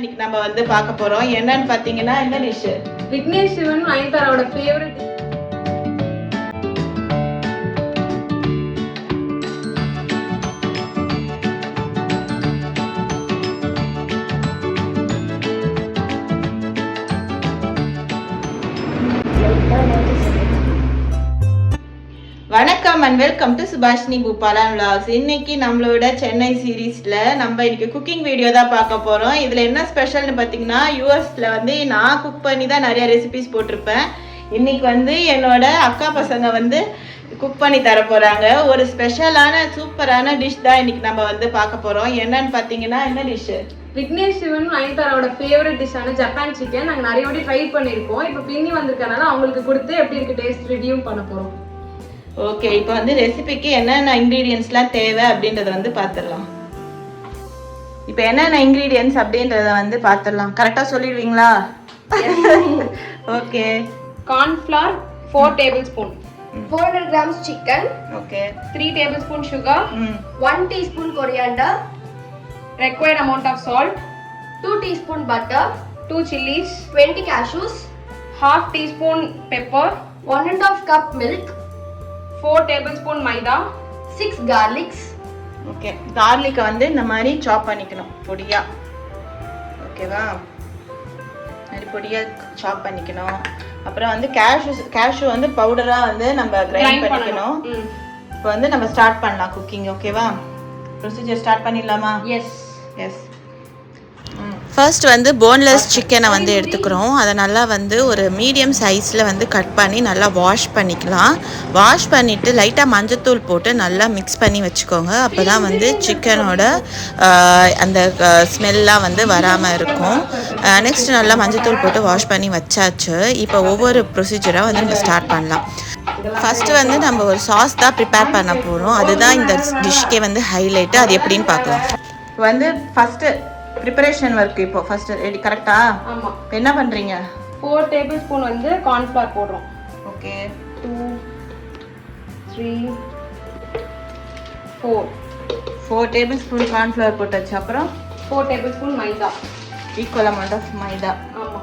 இன்னைக்கு நம்ம வந்து பார்க்க போறோம். என்னன்னு பாத்தீங்கன்னா என்ன டிஷ்? விக்னேஷ் சிவன் நயன்தாராவோட ஃபேவரட். வணக்கம் and welcome to Subhashini Boopala vlogs. இன்னைக்கு நம்மளோட சென்னை சீரீஸ்ல நம்ம இன்னைக்கு குக்கிங் வீடியோ தான் பார்க்க போறோம். இதுல என்ன ஸ்பெஷல்னு பாத்தீங்கன்னா யூஎஸ்ல வந்து நான் குக் பண்ணி தான் நிறைய ரெசிபிஸ் போட்டிருப்பேன். இன்னைக்கு வந்து என்னோட அக்கா பசங்க வந்து குக் பண்ணி தர போறாங்க. ஒரு ஸ்பெஷலான சூப்பரான டிஷ் தான் இன்னைக்கு நம்ம வந்து பார்க்க போறோம். என்னன்னு பாத்தீங்கன்னா என்ன டிஷ்? விக்னேஷ் சிவன் நயன்தாராவோட ஃபேவரட் டிஷ்ஷான ஜப்பான் சிக்கன் நாங்கள் நிறைய வாட்டி ட்ரை பண்ணியிருக்கோம். இப்போ பின்னி வந்திருக்கனால அவங்களுக்கு கொடுத்து எப்படி இருக்கு டேஸ்ட் ரிவ்யூ பண்ண போறோம். ஓகே, இப்போ வந்து ரெசிபிக்கு என்னென்ன இன்க்ரீடியன்ஸ்லாம் தேவை அப்படின்றத வந்து பார்த்துடலாம். இப்போ என்னென்ன இன்க்ரீடியன்ஸ் அப்படின்றத வந்து பார்த்துடலாம். கரெக்டாக சொல்லிடுவீங்களா? Okay. Cornflour 4 tablespoon, 400 grams chicken, okay, 3 tablespoon sugar, 1 teaspoon coriander, required amount of salt, 2 teaspoon butter, 2 chilies, 20 cashews, half teaspoon pepper, 1½ cup milk, 4 tablespoon maida, 6 garlics. Okay, கார்லிக்கை வந்து இந்த மாதிரி சாப் பண்ணிக்கணும் பொடியா. ஓகேவா? மாதிரி பொடியா சாப் பண்ணிக்கணும். அப்புறம் வந்து கேஷ்யூ வந்து பவுடரா வந்து நம்ம கிரைண்ட் பண்ணிக்கணும். இப்போ வந்து நம்ம ஸ்டார்ட் பண்ணலாம் குக்கிங். ஓகேவா? ப்ரொசீஜர் ஸ்டார்ட் பண்ணிடலாமா? Yes yes. ஃபர்ஸ்ட் வந்து போன்லெஸ் சிக்கனை வந்து எடுத்துக்கிறோம். அதை நல்லா வந்து ஒரு மீடியம் சைஸில் வந்து கட் பண்ணி நல்லா வாஷ் பண்ணிக்கலாம். வாஷ் பண்ணிவிட்டு லைட்டாக மஞ்சத்தூள் போட்டு நல்லா மிக்ஸ் பண்ணி வச்சுக்கோங்க. அப்போ தான் வந்து சிக்கனோட அந்த ஸ்மெல்லாம் வந்து வராமல் இருக்கும். நெக்ஸ்ட் நல்லா மஞ்சத்தூள் போட்டு வாஷ் பண்ணி வச்சாச்சு. இப்போ ஒவ்வொரு ப்ரொசீஜராக வந்து நம்ம ஸ்டார்ட் பண்ணலாம். ஃபஸ்ட்டு வந்து நம்ம ஒரு சாஸ் தான் ப்ரிப்பேர் பண்ண போகிறோம். அதுதான் இந்த டிஷ்க்கே வந்து ஹைலைட்டு. அது எப்படின்னு பார்க்கலாம். இப்போ வந்து ஃபஸ்ட்டு ப்ரிப்பரேஷன் ஒர்க். இப்போ ஃபர்ஸ்ட் ரெடி. கரெக்டா? ஆமா. என்ன பண்றீங்க? 4 tablespoon வந்து கார்ன்ஃப்ளவர் போடுறோம். ஓகே. 2 3 4 tablespoon கார்ன்ஃப்ளவர் போட்டாச்சு. அப்புறம் 4 tablespoon maida, equal amount of maida. ஆமா.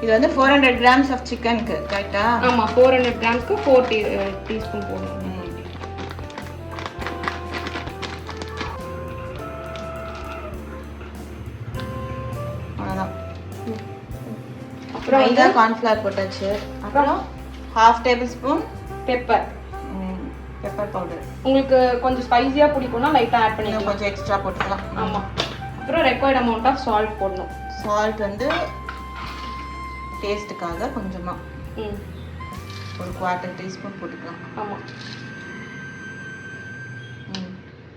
இது வந்து 400 grams ஆஃப் சிக்கனுக்கு. கரெக்டா? ஆமா. 400 gramக்கு 4 teaspoon போடணும். அப்புறம் மைதா கார்ன்ஃப்ளவர் போட்டாச்சு. அப்புறம் half tablespoon பெப்பர் பவுடர். உங்களுக்கு கொஞ்சம் ஸ்பைசியா பிடிக்கும்னா லைட்டா ஆட் பண்ணிக்கலாம். கொஞ்சம் எக்ஸ்ட்ரா போட்டுக்கலாம். ஆமா. அப்புறம் ரெக்வயர்ட் அமௌண்ட் ஆஃப் சால்ட் போடணும். சால்ட் வந்து டேஸ்ட்டுக்காக கொஞ்சமா ஒரு 1/4 டீஸ்பூன் போட்டுக்கலாம். ஆமா.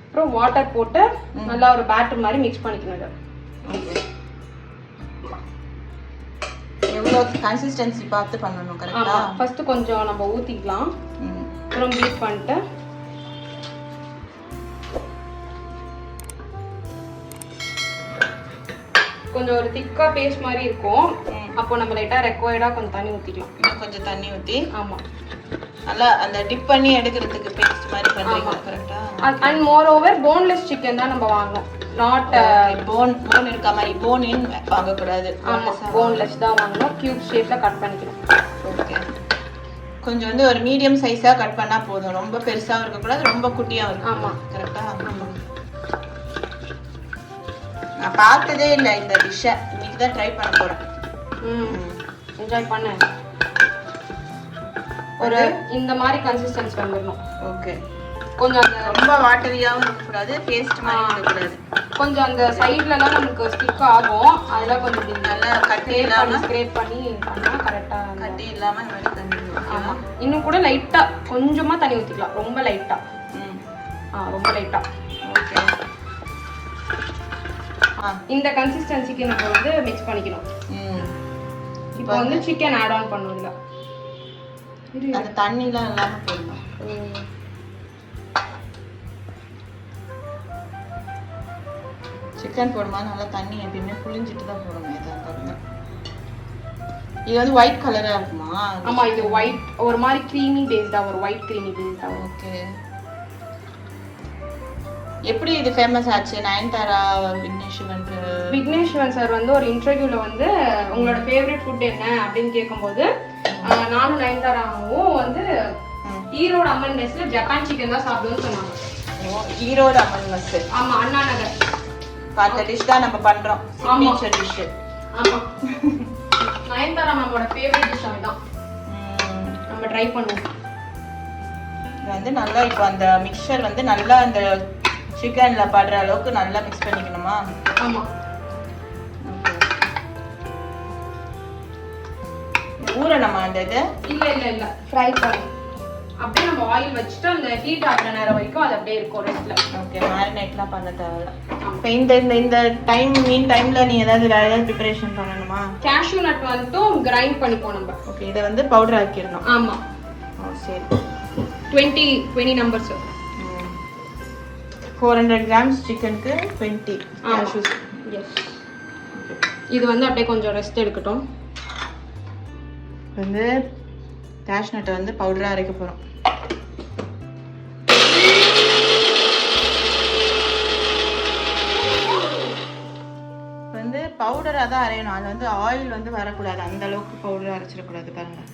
அப்புறம் வாட்டர் போட்டு நல்லா ஒரு பேட்டர் மாதிரி மிக்ஸ் பண்ணிக்கணும். ஓகே. எவ்வளோ கன்சிஸ்டன்சி பார்த்து பண்ணணும். கரெக்டா? ஃபர்ஸ்ட் கொஞ்சம் நம்ம ஊத்திக்கலாம். அப்புறம் பீட் பண்ணிட்டு கொஞ்சம் ஒரு திக்கா பேஸ்ட் மாதிரி இருக்கும். அப்போ நம்ம லைட்டா ரெக்வயர்டா கொஞ்சம் தண்ணி ஊத்திக்கலாம். இன்னும் கொஞ்சம் தண்ணி ஊத்தி. ஆமா. நல்லா அந்த டிப் பண்ணி எடுக்கிறதுக்கு பேஸ்ட் மாதிரி பண்றீங்க. கரெக்ட்டா? And more over boneless chicken தான் நம்ம வாங்கணும். நாட் போன் இருக்க மாதிரி போன் இன் வாங்க கூடாது. ஆமா, போன்லெஸ் தான் வாங்கணும். கியூப் ஷேப்ல கட் பண்ணிக்கணும். ஓகே. கொஞ்சம் வந்து ஒரு மீடியம் சைஸா கட் பண்ணா போதும். ரொம்ப பெருசாவும் இருக்க கூடாது, ரொம்ப குட்டியாவும் இருக்க. ஆமா. கரெக்ட்டா? நான் பார்த்ததே இல்லை இந்த டிஷ்ஷை. இன்னைக்கு தான் ட்ரை பண்ண போறேன். என்ஜாய் பண்ணு. ஒரு இந்த மாதிரி கன்சிஸ்டன்சி வந்துடணும். ஓகே. கொஞ்சம் அந்த ரொம்ப வாட்டரியாவும் இருக்க கூடாது, பேஸ்ட் மாதிரி இருக்க கூடாது. கொஞ்சம் அந்த சைடுலலாம் நமக்கு ஸ்டிக் ஆகும். அதெல்லாம் கொஞ்சம் நல்லா கட்டி இல்லாம ஸ்க்ரேப் பண்ணி பண்ணா கரெக்டா கட்டி இல்லாம இந்த மாதிரி தண்ணி. ஆமா. இன்னும் கூட லைட்டா கொஞ்சமா தண்ணி ஊத்திக்கலாம். ரொம்ப லைட்டா. ரொம்ப லைட்டா. ஓகே. இந்த கன்சிஸ்டன்சிக்கு நம்ம வந்து மிக்ஸ் பண்ணிக்கணும். இப்போ வந்து சிக்கன் ஆட் ஆன் பண்ணுவோம். அந்த தண்ணிலாம் இல்லாம போடணும். சிக்கன் போடும்போது நல்லா தண்ணி எப்பயுமே புளிஞ்சிட்டு தான் போடணும். இது வந்து ஒயிட் கலரா இருக்குமா? ஆமா, இது ஒயிட் ஒரு மாதிரி க்ரீமி பேஸ்டா, ஒரு ஒயிட் க்ரீமி பேஸ்டா. ஓகே. எப்படி இது ஃபேமஸ் ஆச்சு நயன்தாரா விக்னேஷ் சிவன்? விக்னேஷ் சிவன் சார் வந்து ஒரு இன்டர்வியூல வந்து உங்களோட ஃபேவரட் ஃபுட் என்ன அப்படின்னு கேட்கும்போது நானும் நயன்தாராவும் வந்து ஈரோடு அம்மன் மெஸ்ல ஜப்பான் சிக்கன் தான் சாப்பிடுவோம்னு சொன்னாங்க. ஈரோடு அம்மன் மெஸ்? ஆமா, அண்ணா நகர். அந்த டிஷ் தான் நம்ம பண்றோம், சிக்னேச்சர் டிஷ். ஆமா, நயன்தாரா நம்மளோட ஃபேவரட் டிஷ் அதுதான். நம்ம ட்ரை பண்ணுவோம். இது வந்து நல்லா இப்போ அந்த மிக்சர் வந்து நல்லா அந்த சிக்கன்ல படுற அளவுக்கு நல்லா மிக்ஸ் பண்ணிக்கணுமா? ஆமா. ஊறணுமா அந்த இது? இல்ல இல்ல இல்ல, ஃப்ரை பண்ணு. அப்படியே நம்ம ஆயில் வச்சுட்டு அந்த ஹீட் ஆகுற நேரம் வரைக்கும் அது அப்படியே இருக்கும் ரெஸ்ட்ல. ஓகே, மேரினேட்லாம் பண்ண தேவையில்ல. இப்போ இந்த இந்த டைம் மீன் டைம்ல நீ ஏதாவது வேற ஏதாவது ப்ரிப்பரேஷன் பண்ணணுமா? கேஷ்யூ நட் வந்துட்டும் கிரைண்ட் பண்ணிப்போம் நம்ம. ஓகே, இதை வந்து பவுடர் ஆக்கிடணும். ஆமா. சரி. 20 நம்பர்ஸ். 400 grams சிக்கனுக்கு 20 கேஷ்யூஸ். எஸ். இது வந்து அப்படியே கொஞ்சம் ரெஸ்ட் எடுக்கட்டும். வந்து கேஷ் நட்டை வந்து பவுடராக அரைக்க போகிறோம். வந்து பவுடராக தான் அரையணும், அது வந்து ஆயில் வந்து வரக்கூடாது, அந்த அளவுக்கு பவுடராக அரைச்சிடக்கூடாது. பாருங்கள்,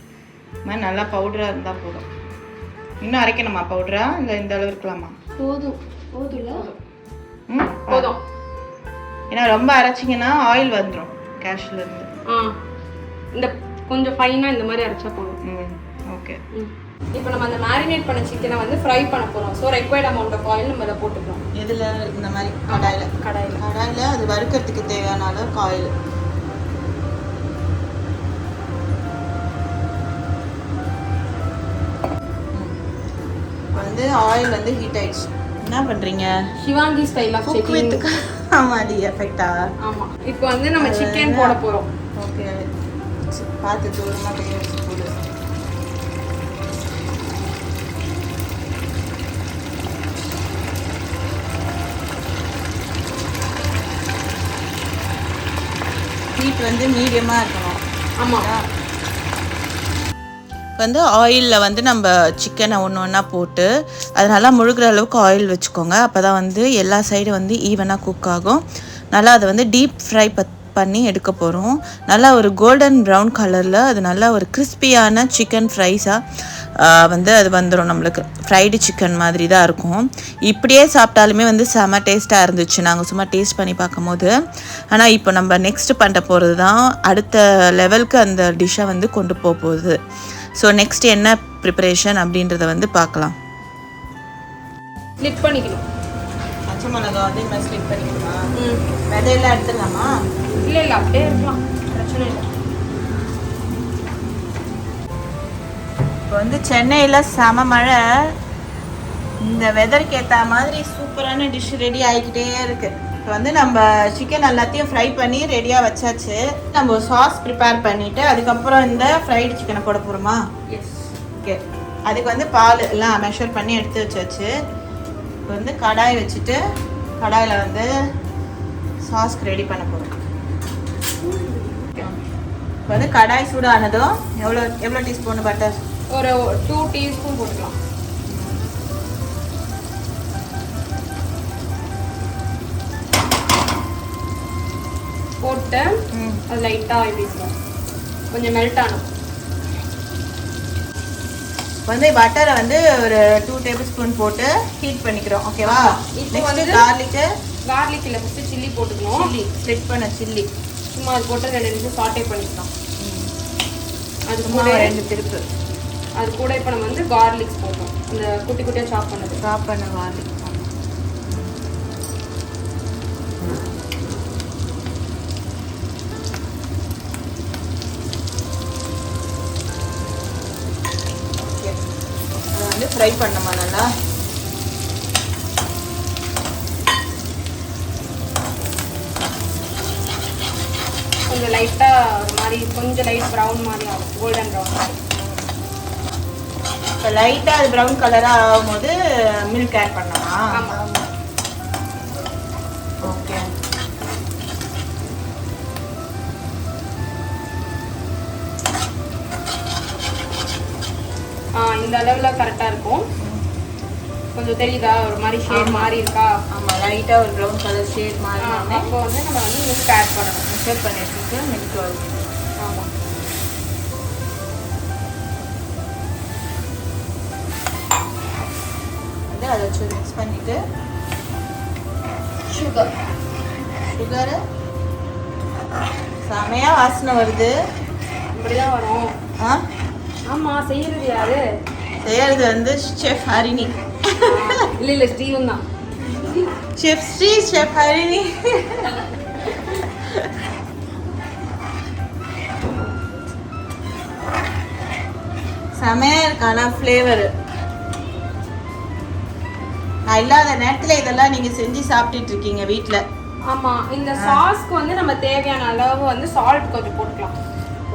இந்த மாதிரி நல்லா பவுடராக இருந்தால் போதும். இன்னும் அரைக்கணுமா பவுடரா? இல்லை இந்த அளவு இருக்கலாமா? போதும். போதும். ஏன்னா ரொம்ப அரைச்சிங்கன்னா ஆயில் வந்துடும் கேஷ்லேருந்து. இந்த கொஞ்சம் ஃபைனாக இந்த மாதிரி அரைச்சா போதும். ஓகே. இப்போ நம்ம அந்த மேரினேட் பண்ண சிக்கனை வந்து ஃப்ரை பண்ண போகிறோம். So required amount of oil நம்ம அதை போட்டுக்கிறோம். இதில் இந்த மாதிரி கடாயில் அது வறுக்கிறதுக்கு தேவையான அளவுக்கு ஆயில். வந்து ஆயில் வந்து ஹீட் ஆயிடுச்சு. என்ன பண்ணுறீங்க? Shivangi style of chicken. ஆமாம், அது எஃபெக்டா? ஆமாம். இப்போ வந்து நம்ம சிக்கன் போட போகிறோம். ஓகே, பார்த்து தூரமாக கையை வச்சு போடு. ஹீட் வந்து மீடியமாக இருக்கணும். ஆமாம். வந்து ஆயிலில் வந்து நம்ம சிக்கனை ஒன்று ஒன்றா போட்டு அது நல்லா முழுகிற அளவுக்கு ஆயில் வச்சுக்கோங்க. அப்போ தான் வந்து எல்லா சைடும் வந்து ஈவனாக குக் ஆகும். நல்லா அதை வந்து டீப் ஃப்ரை பண்ணி எடுக்க போகிறோம். நல்லா ஒரு கோல்டன் ப்ரௌன் கலரில் அது நல்லா ஒரு கிறிஸ்பியான சிக்கன் ஃப்ரைஸாக வந்து அது வந்துடும். நம்மளுக்கு ஃப்ரைடு சிக்கன் மாதிரி தான் இருக்கும். இப்படியே சாப்பிட்டாலுமே வந்து செம டேஸ்ட்டாக இருந்துச்சு நாங்கள் சும்மா டேஸ்ட் பண்ணி பார்க்கும்போது. ஆனால் இப்போ நம்ம நெக்ஸ்ட் பண்ண போகிறது தான் அடுத்த லெவலுக்கு அந்த டிஷ்ஷை வந்து கொண்டு போகுது. ஸோ நெக்ஸ்ட் என்ன ப்ரிப்பரேஷன் அப்படின்றத வந்து பார்க்கலாம். ஸ்லிட் பண்ணிக்கணும். பச்சை மிளகா வந்து இந்த மாதிரி ஸ்லிட் பண்ணிக்கணுமா? விதையெல்லாம் எடுத்துடலாமா? இல்லை இல்லை, அப்படியே இருக்கலாம், பிரச்சனை இல்லை. இப்போ வந்து சென்னையில் செம மழை. இந்த வெதருக்கு ஏற்ற மாதிரி சூப்பரான டிஷ் ரெடி ஆகிக்கிட்டே இருக்குது. இப்போ வந்து நம்ம சிக்கன் எல்லாத்தையும் ஃப்ரை பண்ணி ரெடியாக வச்சாச்சு. நம்ம சாஸ் ப்ரிப்பேர் பண்ணிவிட்டு அதுக்கப்புறம் இந்த ஃப்ரைடு சிக்கனை போட போகிறோமா? எஸ். ஓகே, அதுக்கு வந்து பால் எல்லாம் மெஷர் பண்ணி எடுத்து வச்சாச்சு. இப்போ வந்து கடாய் வச்சுட்டு கடாயில் வந்து சாஸ்க்கு ரெடி பண்ண போகிறோம். இப்போ வந்து கடாய் சூடானதும் எவ்வளோ டீஸ்பூன் பட்டர்? ஒரு 2 டீஸ்பூன் போட்டுக்கலாம். போட்டு அது லைட்டாக இப்படி கொஞ்சம் மெல்ட் ஆகும். வந்து பட்டரை வந்து ஒரு 2 டேபிள் ஸ்பூன் போட்டு ஹீட் பண்ணிக்கிறோம். ஓகேவா? இப்போ வந்து கார்லிக் இல்லை, ஃபஸ்ட்டு சில்லி போட்டுக்கணும். சில்லி ஸ்ப்ளிட் பண்ண சில்லி சும்மா அது போட்டு 2 நிமிஷம் சாட்டே பண்ணிக்கலாம். அது கூட 2 திருப்பு. அது கூட இப்போ நம்ம வந்து கார்லிக்ஸ் போட்டோம், அந்த குட்டி குட்டியாக சாப் பண்ண கார்லிக். வந்து ஃப்ரை பண்ணமா நல்லா. கொஞ்சம் லைட்டாக ஒரு மாதிரி கொஞ்சம் லைட் ப்ரௌன் மாதிரி ஆகும், கோல்டன் ப்ரௌன் மாதிரி. இப்போ லைட்டாக அது ப்ரௌன் கலராக ஆகும்போது மில்க் ஆட் பண்ணலாமா? ஆமாம். ஓகே. இந்த அளவில் கரெக்டாக இருக்கும். கொஞ்சம் தெரியுதா ஒரு மாதிரி ஷேட் மாறி இருக்கா? ஆமாம், லைட்டாக ஒரு ப்ரௌன் கலர் ஷேட் மாறி. அப்போ வந்து நம்ம வந்து மில்க் ஆட் பண்ணணும். மிக்ஸ் பண்ணிட்டு மில்க் வருது. ஆமாம், வந்து அதை வச்சு மிக்ஸ் பண்ணிவிட்டு சுகரு செமையாக வாசனை வருது. இப்படிதான் வரும். ஆமாம், செய்யறது யாரு? செய்யறது வந்து செஃப் ஹரிணி. இல்லை ஸ்டீவன் தான். செஃப் ஹரிணி. செமையா இருக்கு. ஆனால் ஃப்ளேவர் நான் இல்லாத நேரத்தில் இதெல்லாம் நீங்க செஞ்சு சாப்பிட்டுட்டு இருக்கீங்க வீட்டில். ஆமா, இந்த சாஸ்க்கு வந்து நம்ம தேவையான அளவு வந்து சால்ட் கொஞ்சம் போட்டுக்கலாம்.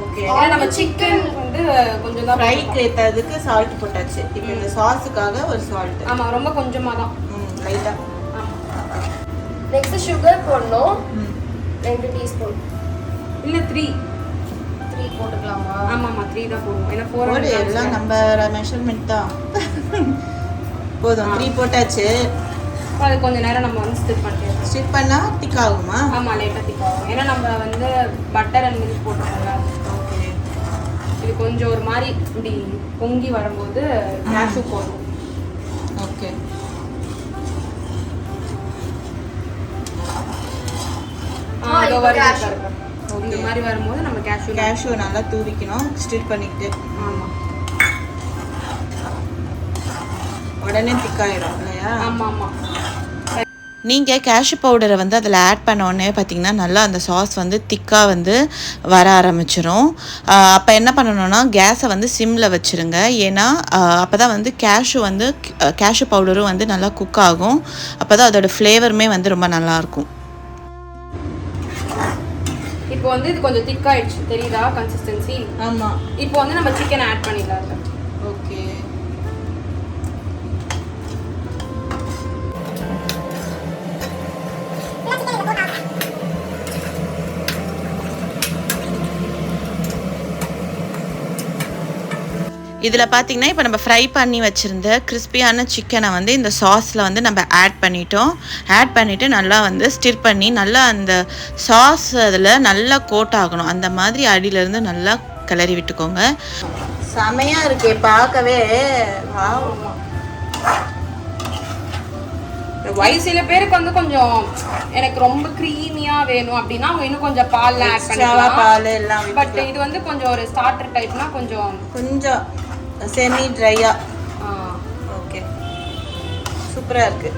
ஓகே, நம்ம சிக்கன் வந்து கொஞ்சம் தான் ஃப்ரைக்கு ஏற்றதுக்கு சால்ட் போட்டாச்சு. இப்போ இந்த சாஸுக்காக ஒரு சால்ட். ஆமா, ரொம்ப கொஞ்சமாக தான், லைட்டாக. நெக்ஸ்ட் சுகர் போடணும். 2 டீஸ்பூன் இல்லை 3 போட்டுக்கலாமா? ஆமாம்மா 3 தான் போடுவோம். ஏன்னா 4 எல்லாம் நம்ம மெஷர்மெண்ட் தான். போதும், 3 போட்டாச்சு. அது கொஞ்ச நேரம் நம்ம வந்து ஸ்டிப் பண்ணிக்கலாம். ஸ்டிப் பண்ணால் திக் ஆகுமா? ஆமாம், லைட்டாக திக் ஆகும். ஏன்னா நம்ம வந்து பட்டர் அண்ட் மில்க் போட்டுருக்கோம்ல. ஓகே, இது கொஞ்சம் ஒரு மாதிரி இப்படி பொங்கி வரும்போது கேஷ்யூ போடும். ஓகே, இந்த மாதிரி வரும்போது நம்ம கேஷ்யூ நல்லா தூவிக்கணும். ஸ்டிர் பண்ணிக்கிட்டு. ஆமாம், உடனே திக்காயிடும் இல்லையா? ஆமாம் ஆமாம். நீங்கள் கேஷ்யூ பவுடரை வந்து அதில் ஆட் பண்ணோடனே பார்த்திங்கன்னா நல்லா அந்த சாஸ் வந்து திக்காக வந்து வர ஆரம்பிச்சிடும். அப்போ என்ன பண்ணணுன்னா கேஸை வந்து சிம்மில் வச்சுருங்க. ஏன்னா அப்போ தான் வந்து கேஷ்யூ பவுடரும் வந்து நல்லா குக் ஆகும். அப்போ தான் அதோடய ஃப்ளேவருமே வந்து ரொம்ப நல்லாயிருக்கும். இப்போ வந்து இது கொஞ்சம் திக்காயிடுச்சு, தெரியுதா கன்சிஸ்டன்சி? ஆமாம். இப்போ வந்து நம்ம சிக்கன் ஆட் பண்ணிடலாம். ஓகே, இதில் பார்த்திங்கன்னா இப்போ நம்ம ஃப்ரை பண்ணி வச்சுருந்த கிறிஸ்பியான சிக்கனை வந்து இந்த சாஸில் வந்து நம்ம ஆட் பண்ணிட்டோம். ஆட் பண்ணிவிட்டு நல்லா வந்து ஸ்டிர் பண்ணி நல்லா அந்த சாஸ் அதில் நல்லா கோட் ஆகணும். அந்த மாதிரி அடியிலேருந்து நல்லா கிளறி விட்டுக்கோங்க. செமையாக இருக்கே பார்க்கவே. சில பேருக்கு வந்து கொஞ்சம் எனக்கு ரொம்ப க்ரீமியா வேணும் அப்படின்னா அவங்க இன்னும் கொஞ்சம் பால் ஆட் பண்ணலாம். பால் எல்லாம். பட் இது வந்து கொஞ்சம் ஒரு ஸ்டார்டர் டைப்னா கொஞ்சம் செமி ட்ரையா. ஓகே, சூப்பராக இருக்கு.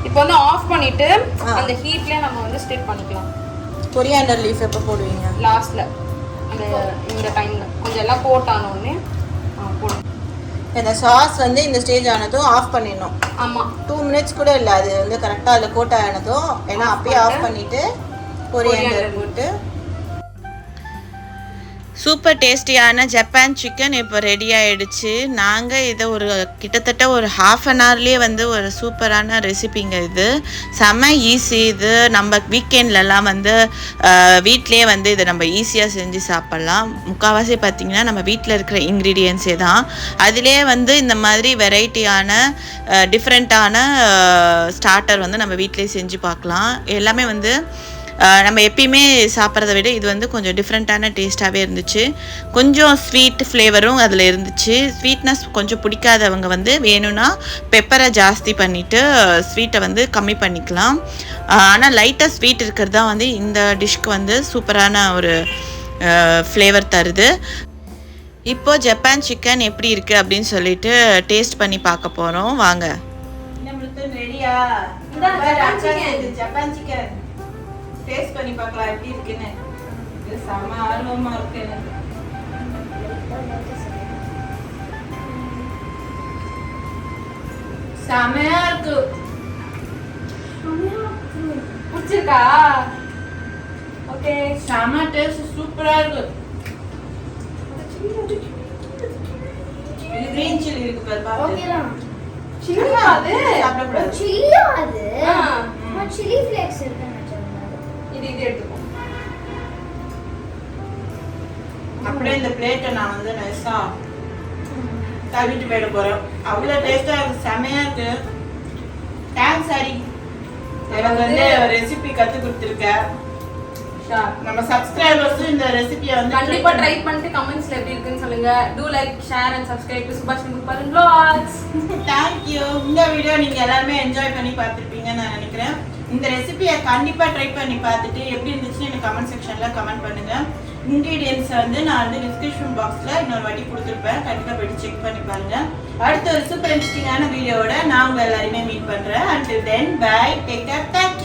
இப்போ வந்து ஆஃப் பண்ணிட்டு அந்த ஹீட்லயே நம்ம வந்து ஸ்டிர் பண்ணிக்கலாம். கொரியாண்டர் லீஃப் எப்போ போடுவீங்க? லாஸ்ட்ல, அந்த இந்த டைம்ல கொஞ்சம் எல்லாம் கோட் ஆன உடனே போடுங்க. இந்த சாஸ் வந்து இந்த ஸ்டேஜ் ஆனதும் ஆஃப் பண்ணிடணும். ஆமாம், 2 மினிட்ஸ் கூட இல்லை, அது வந்து கரெக்டாக அதில் கோட் ஆனதும். ஏன்னா அப்பயே ஆஃப் பண்ணிவிட்டு கொரியாண்டர் போட்டு. சூப்பர் டேஸ்டியான ஜப்பான் சிக்கன் இப்போ ரெடி ஆகிடுச்சு. நாங்கள் இதை கிட்டத்தட்ட ஒரு 1/2 an hourலேயே வந்து ஒரு சூப்பரான ரெசிபிங்க. இது செம்ம ஈஸி. இது நம்ம வீக்கெண்ட்லலாம் வந்து வீட்டிலே வந்து இதை நம்ம ஈஸியாக செஞ்சு சாப்பிட்லாம். முக்கால்வாசி பார்த்திங்கன்னா நம்ம வீட்டில் இருக்கிற இன்க்ரீடியன்ஸே தான். அதிலே வந்து இந்த மாதிரி வெரைட்டியான டிஃப்ரெண்ட்டான ஸ்டார்டர் வந்து நம்ம வீட்டிலே செஞ்சு பார்க்கலாம். எல்லாமே வந்து நம்ம எப்பயுமே சாப்பிட்றத விட இது வந்து கொஞ்சம் டிஃப்ரெண்ட்டான டேஸ்ட்டாகவே இருந்துச்சு. கொஞ்சம் ஸ்வீட் ஃப்ளேவரும் அதில் இருந்துச்சு. ஸ்வீட்னஸ் கொஞ்சம் பிடிக்காதவங்க வந்து வேணும்னா பெப்பரை ஜாஸ்தி பண்ணிவிட்டு ஸ்வீட்டை வந்து கம்மி பண்ணிக்கலாம். ஆனால் லைட்டாக ஸ்வீட் இருக்கிறது தான் வந்து இந்த டிஷ்க்கு வந்து சூப்பரான ஒரு ஃப்ளேவர் தருது. இப்போது ஜப்பான் சிக்கன் எப்படி இருக்குது அப்படின்னு சொல்லிட்டு டேஸ்ட் பண்ணி பார்க்க போகிறோம். வாங்க. ரெடியா? ஜப்பான் சிக்கன் டேஸ்ட் பண்ணி பார்க்கலாம் எப்படி இருக்குன்னு. இது செம ஆர்வமா இருக்கு எனக்கு. செமையா இருக்கு. பிடிச்சிருக்கா? ஓகே, செம டேஸ்ட், சூப்பரா இருக்கு. இது கிரீன் சில்லி இருக்கு பாரு. ஓகேலாம். சில்லியா அது? சாப்பிடக்கூடாது. சில்லியா அது? சில்லி ஃப்ளேக்ஸ் இருக்கு. இது எடுத்துக்கோ. அப்படியே இந்த பிளேட்டை நான் வந்து நைஸா கழுவிட்டு போயிட போறோம். அவ்வளோ டேஸ்டா இருக்கு, செமையா இருக்கு. தேங்க்ஸ் ஹரி, எனக்கு வந்து ரெசிபி கத்து கொடுத்துருக்க. நம்ம சப்ஸ்கிரைபர்ஸ் இந்த ரெசிபியை வந்து கண்டிப்பா ட்ரை பண்ணிட்டு கமெண்ட்ஸ்ல எப்படி இருக்குன்னு சொல்லுங்க. do like share and subscribe to Subhashini vlogs. Thank you. இந்த வீடியோ நீங்க எல்லாரும் என்ஜாய் பண்ணி பார்த்திருப்பீங்கன்னு நான் நினைக்கிறேன். இந்த ரெசிபியை கண்டிப்பா ட்ரை பண்ணி பார்த்துட்டு எப்படி இருந்துச்சுன்னு எனக்கு கமெண்ட் செக்ஷன்ல கமெண்ட் பண்ணுங்க. இன்கிரிடியன்ஸ் வந்து நான் வந்து டிஸ்கிரிப்ஷன் பாக்ஸ்ல இன்னொரு வாட்டி கொடுத்துருப்பேன், கண்டிப்பா போய் செக் பண்ணி பாருங்க. அடுத்த ஒரு சூப்பர் இன்ட்ரெஸ்டிங்கான வீடியோவோட நான் உங்க எல்லாரையுமே மீட் பண்றேன். until then bye, take care, thank you.